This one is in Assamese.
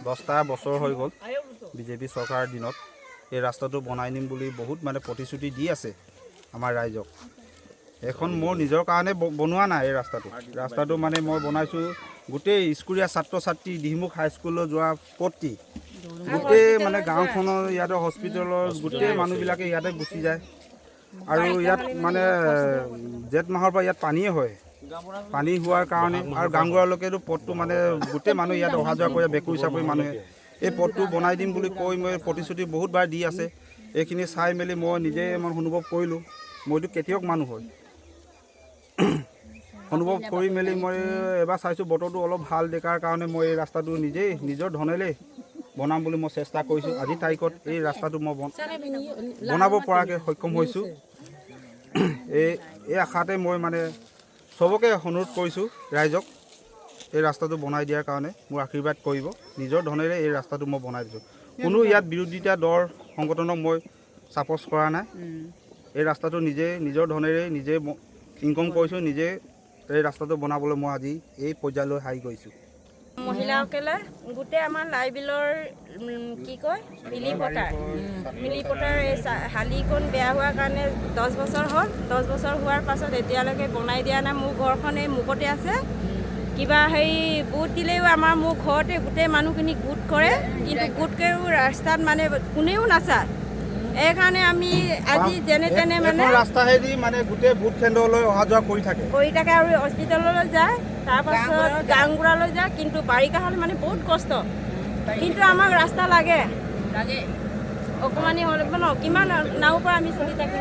10টা বছৰ হৈ গ'ল বিজেপি চৰকাৰৰ দিনত এই ৰাস্তাটো বনাই নিম বুলি বহুত মানে প্ৰতিশ্ৰুতি দি আছে আমাৰ ৰাইজক। এখন মোৰ নিজৰ কাৰণে বনোৱা নাই এই ৰাস্তাটো মানে মই বনাইছোঁ গোটেই স্কুলীয়া ছাত্ৰ ছাত্ৰী দিহিমুখ হাইস্কুললৈ যোৱা পথটি গোটেই মানে গাঁওখনৰ ইয়াতে হস্পিটেলৰ গোটেই মানুহবিলাকে ইয়াতে গুচি যায় আৰু ইয়াত মানে জেঠ মাহৰ পৰা ইয়াত পানীয়ে হয়। পানী হোৱাৰ কাৰণে আৰু গাংগুৰালৈকেতো পথটো মানে গোটেই মানুহ ইয়াত অহা যোৱা কৰে বেকুৰি চাপৰি মানুহে এই পথটো বনাই দিম বুলি কৈ মই প্ৰতিশ্ৰুতি বহুতবাৰ দি আছে। এইখিনি চাই মেলি মই নিজে অনুভৱ কৰিলোঁ, মইতো খেতিয়ক মানুহ হয়। অনুভৱ কৰি মেলি মই এবাৰ চাইছোঁ বতৰটো অলপ ভাল দেখাৰ কাৰণে মই এই ৰাস্তাটো নিজেই নিজৰ ধনেৰে বনাম বুলি মই চেষ্টা কৰিছোঁ। আজিৰ তাৰিখত এই ৰাস্তাটো মই বনাব পৰাকৈ সক্ষম হৈছোঁ। এই আশাতে মই মানে চবকে অনুৰোধ কৰিছোঁ ৰাইজক এই ৰাস্তাটো বনাই দিয়াৰ কাৰণে মোৰ আশীৰ্বাদ কৰিব। নিজৰ ধনেৰে এই ৰাস্তাটো মই বনাই দিছোঁ। কোনো ইয়াত বিৰোধিতা দল সংগঠনক মই ছাপোৰ্ট কৰা নাই। এই ৰাস্তাটো নিজে নিজৰ ধনেৰে নিজে ইনকম কৰিছোঁ, নিজে এই ৰাস্তাটো বনাবলৈ মই আজি এই পৰ্যায়লৈ হাই কৰিছোঁ। মহিলাসকলে গোটেই আমাৰ লাইবিলৰ কি কয় মিলি পটাৰ এই শালিকণ বেয়া হোৱাৰ কাৰণে 10 বছৰ হ'ল। 10 বছৰ হোৱাৰ পাছত এতিয়ালৈকে বনাই দিয়া নাই। মোৰ ঘৰখন এই মুখতে আছে। কিবা হেৰি গোট দিলেও আমাৰ মোৰ ঘৰতে গোটেই মানুহখিনি গোট কৰে, কিন্তু গোটকেও ৰাস্তাত মানে কোনেও নাচায়। এইকাৰণে আমি আজি যেনে তেনে মানে ৰাস্তাহেদি মানে গোটেই বুথ কেন্দ্ৰলৈ অহা যোৱা কৰি থাকে আৰু হস্পিটেললৈ যায়, তাৰপাছত গাংগুৰালৈ যায়। কিন্তু বাৰিষা হ'লে মানে বহুত কষ্ট, কিন্তু আমাক ৰাস্তা লাগে অকণমানি হ'লে কিমান নাও পৰা আমি চলি থাকিম।